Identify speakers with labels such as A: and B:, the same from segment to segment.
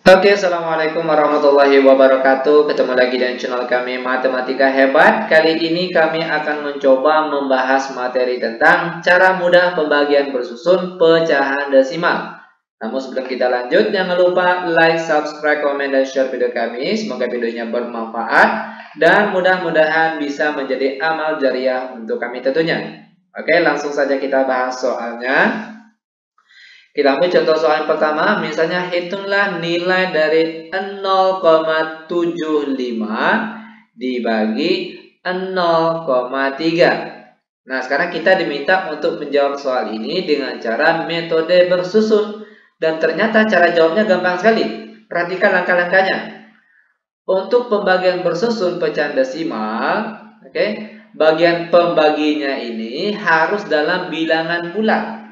A: Oke, assalamualaikum warahmatullahi wabarakatuh. Ketemu lagi dengan channel kami Matematika Hebat. Kali ini kami akan mencoba membahas materi tentang cara mudah pembagian bersusun pecahan desimal. Namun sebelum kita lanjut, jangan lupa like, subscribe, komen, dan share video kami. Semoga videonya bermanfaat dan mudah-mudahan bisa menjadi amal jariah untuk kami tentunya. Oke, langsung saja kita bahas soalnya. Kita ambil contoh soal yang pertama, misalnya hitunglah nilai dari 0,75 dibagi 0,3. Nah, sekarang kita diminta untuk menjawab soal ini dengan cara metode bersusun. Dan ternyata cara jawabnya gampang sekali. Perhatikan langkah-langkahnya. Untuk pembagian bersusun pecahan desimal, bagian pembaginya ini harus dalam bilangan bulat.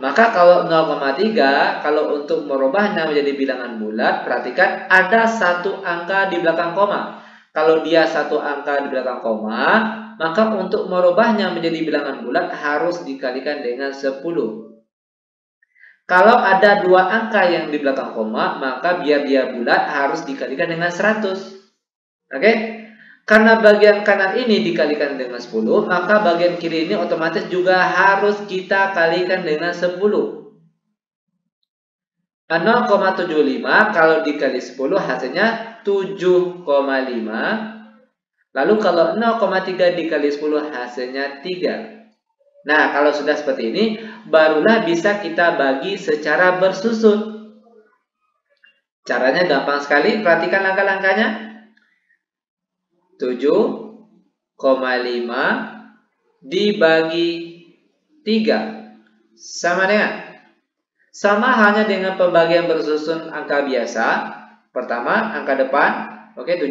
A: Maka kalau 0,3, kalau untuk merubahnya menjadi bilangan bulat, perhatikan ada satu angka di belakang koma. Kalau dia satu angka di belakang koma, maka untuk merubahnya menjadi bilangan bulat harus dikalikan dengan 10. Kalau ada dua angka yang di belakang koma, maka biar dia bulat harus dikalikan dengan 100. Oke? Karena bagian kanan ini dikalikan dengan 10, maka bagian kiri ini otomatis juga harus kita kalikan dengan 10. 0,75 kalau dikali 10 hasilnya 7,5. Lalu kalau 0,3 dikali 10 hasilnya 3. Nah, kalau sudah seperti ini, barulah bisa kita bagi secara bersusun. Caranya gampang sekali, perhatikan langkah-langkahnya. 7,5 dibagi 3 sama dengan, sama hanya dengan pembagian bersusun angka biasa. Pertama angka depan, 7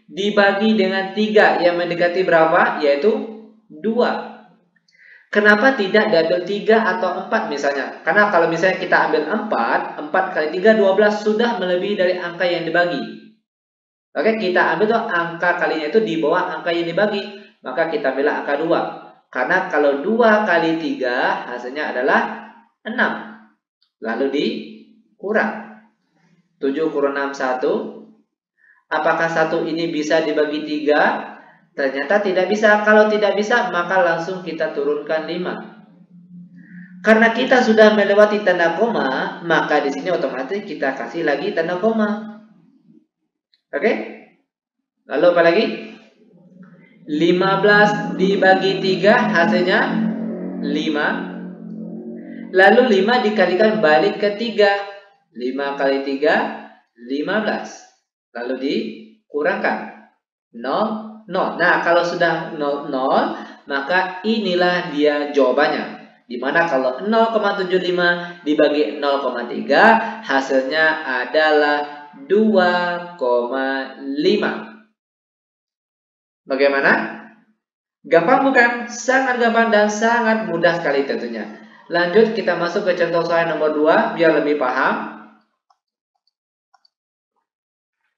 A: dibagi dengan 3 yang mendekati berapa, yaitu 2. Kenapa tidak diambil 3 atau 4 misalnya? Karena kalau misalnya kita ambil 4 kali 3 12 sudah melebihi dari angka yang dibagi. Kita ambil tuh angka kalinya itu di bawah angka yang dibagi. Maka kita ambil angka 2. Karena kalau 2 kali 3 hasilnya adalah 6. Lalu dikurang. 7 kurang 6, 1. Apakah 1 ini bisa dibagi 3? Ternyata tidak bisa. Kalau tidak bisa, maka langsung kita turunkan 5. Karena kita sudah melewati tanda koma, maka di sini otomatis kita kasih lagi tanda koma. Lalu apa lagi? 15 dibagi 3 hasilnya 5. Lalu 5 dikalikan balik ke 3. 5 kali 3, 15. Lalu dikurangkan 0, 0. Nah, kalau sudah 0, 0, maka inilah dia jawabannya. Dimana kalau 0,75 dibagi 0,3 hasilnya adalah 2,5. Bagaimana? Gampang bukan? Sangat gampang dan sangat mudah sekali tentunya. Lanjut kita masuk ke contoh soal nomor 2 biar lebih paham.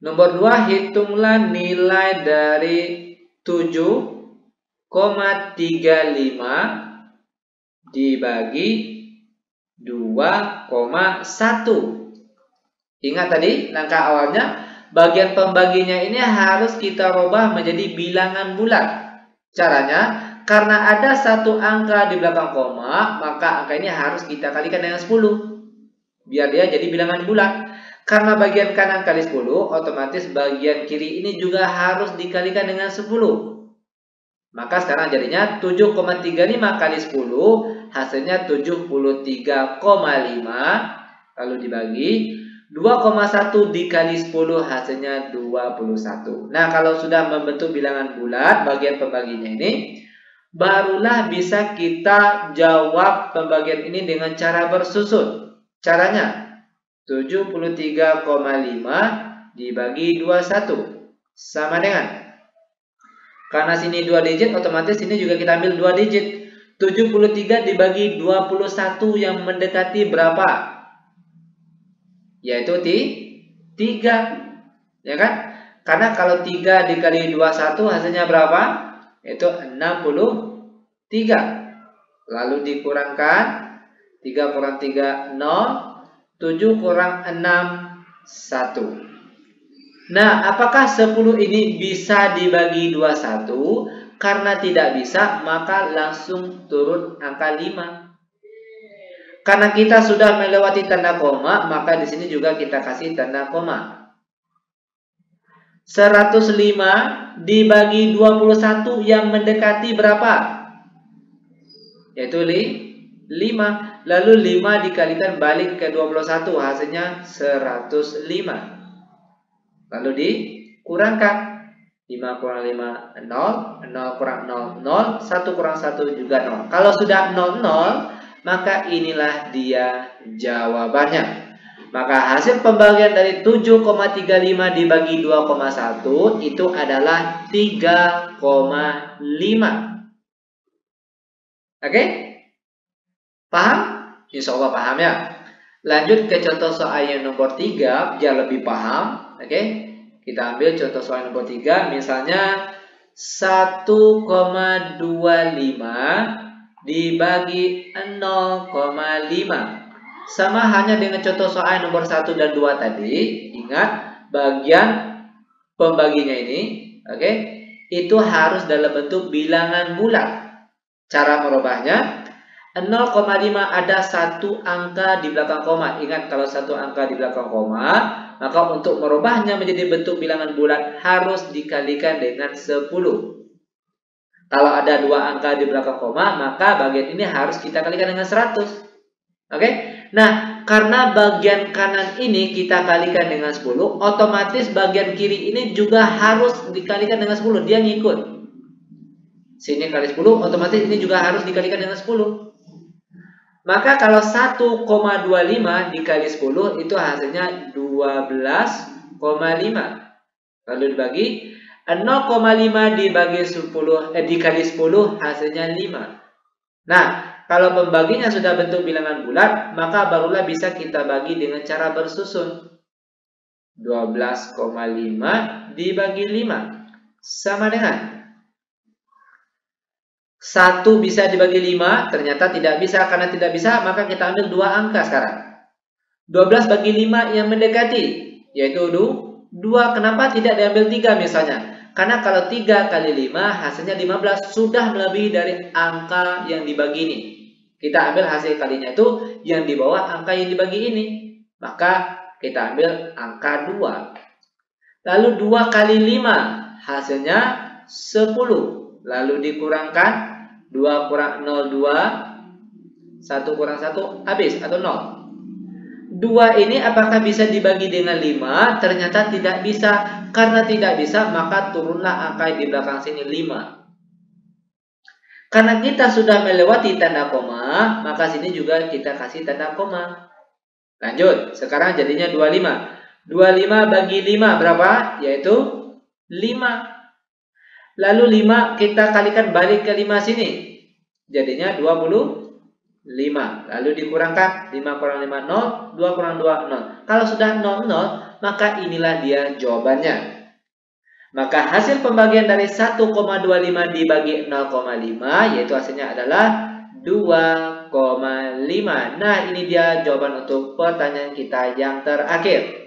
A: Nomor 2, hitunglah nilai dari 7,35 dibagi 2,1. Ingat tadi langkah awalnya, bagian pembaginya ini harus kita rubah menjadi bilangan bulat. Caranya, karena ada satu angka di belakang koma, maka angka ini harus kita kalikan dengan 10. Biar dia jadi bilangan bulat. Karena bagian kanan kali 10, otomatis bagian kiri ini juga harus dikalikan dengan 10. Maka sekarang jadinya 7,35 kali 10, hasilnya 73,5. Lalu dibagi 2,1 dikali 10 hasilnya 21. Nah, kalau sudah membentuk bilangan bulat bagian pembaginya ini, barulah bisa kita jawab pembagian ini dengan cara bersusun. Caranya 73,5 dibagi 21 sama dengan, karena sini 2 digit, otomatis ini juga kita ambil 2 digit. 73 dibagi 21 yang mendekati berapa? Yaitu 3. Ya kan? Karena kalau 3 dikali 21 hasilnya berapa? Yaitu 63. Lalu dikurangkan 3 kurang 3, 0. 7 kurang 6, 1. Nah, apakah 10 ini bisa dibagi 21? Karena tidak bisa, maka langsung turun angka 5. Karena kita sudah melewati tanda koma, maka di sini juga kita kasih tanda koma. 105 dibagi 21 yang mendekati berapa? Yaitu 5. Lalu 5 dikalikan balik ke 21, hasilnya 105. Lalu dikurangkan. 5 kurang 5, 0. 0 kurang 0, 0. 1 kurang 1 juga 0. Kalau sudah 0, 0, maka inilah dia jawabannya. Maka hasil pembagian dari 7,35 dibagi 2,1 itu adalah 3,5. Oke? Paham? Insya Allah paham ya. Lanjut ke contoh soal yang nomor 3 biar lebih paham. Oke? Kita ambil contoh soal nomor 3. Misalnya 1,25 dibagi 0,5. Sama hanya dengan contoh soal nomor 1 dan 2 tadi. Ingat bagian pembaginya ini, oke? Itu harus dalam bentuk bilangan bulat. Cara merubahnya 0,5 ada satu angka di belakang koma. Ingat kalau satu angka di belakang koma, maka untuk merubahnya menjadi bentuk bilangan bulat harus dikalikan dengan 10. Kalau ada dua angka di belakang koma, maka bagian ini harus kita kalikan dengan 100. Oke? Nah, karena bagian kanan ini kita kalikan dengan 10, otomatis bagian kiri ini juga harus dikalikan dengan 10. Dia ngikut. Sini kali 10, otomatis ini juga harus dikalikan dengan 10. Maka kalau 1,25 dikali 10 itu hasilnya 12,5. Lalu dibagi 0,5 dibagi 10 dikali 10 hasilnya 5. Nah, kalau pembaginya sudah bentuk bilangan bulat, maka barulah bisa kita bagi dengan cara bersusun. 12,5 dibagi 5 sama dengan 1 bisa dibagi 5, ternyata tidak bisa. Karena tidak bisa, maka kita ambil dua angka sekarang. 12 bagi 5 yang mendekati, yaitu 2. Kenapa tidak diambil 3 misalnya? Karena kalau 3 kali 5 hasilnya 15, sudah melebihi dari angka yang dibagi ini. Kita ambil hasil kalinya itu yang di bawah angka yang dibagi ini. Maka kita ambil angka 2. Lalu 2 kali 5 hasilnya 10. Lalu dikurangkan 2 kurang 0, 2. 1 kurang 1, habis atau 0. 2 ini apakah bisa dibagi dengan 5? Ternyata tidak bisa. Karena tidak bisa, maka turunlah angka yang di belakang sini 5. Karena kita sudah melewati tanda koma, maka sini juga kita kasih tanda koma. Lanjut, sekarang jadinya 25. 25 bagi 5 berapa? Yaitu 5. Lalu 5 kita kalikan balik ke 5 sini. Jadinya 25. Lalu dikurangkan 5 kurang 5, 0. 2 kurang 2, 0. Kalau sudah 0, 0, maka inilah dia jawabannya. Maka hasil pembagian dari 1,25 dibagi 0,5 yaitu hasilnya adalah 2,5. Nah, ini dia jawaban untuk pertanyaan kita yang terakhir.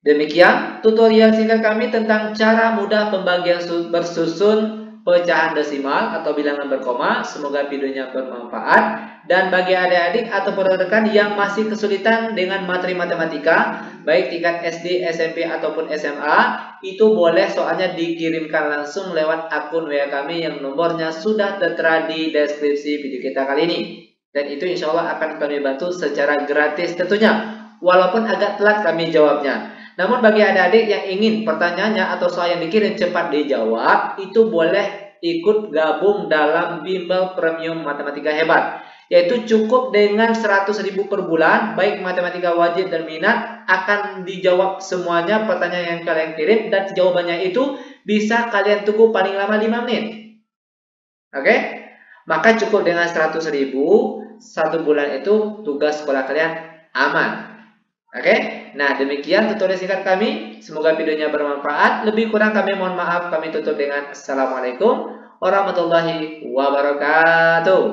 A: Demikian tutorial singkat kami tentang cara mudah pembagian bersusun pecahan desimal atau bilangan berkoma. Semoga videonya bermanfaat. Dan bagi adik-adik atau rekan yang masih kesulitan dengan materi matematika, baik tingkat SD, SMP ataupun SMA, itu boleh soalnya dikirimkan langsung lewat akun WA kami yang nomornya sudah tertera di deskripsi video kita kali ini. Dan itu insya Allah akan kami bantu secara gratis tentunya, walaupun agak telat kami jawabnya. Namun bagi adik-adik yang ingin pertanyaannya atau soal yang dikirim cepat dijawab, itu boleh ikut gabung dalam Bimbel Premium Matematika Hebat. Yaitu cukup dengan 100.000 per bulan, baik matematika wajib dan minat, akan dijawab semuanya pertanyaan yang kalian kirim, dan jawabannya itu bisa kalian tunggu paling lama 5 menit. Oke? Maka cukup dengan 100.000, 1 bulan itu tugas sekolah kalian aman. Oke, nah demikian tutorial singkat kami. Semoga videonya bermanfaat. Lebih kurang kami mohon maaf. Kami tutup dengan Assalamualaikum warahmatullahi wabarakatuh.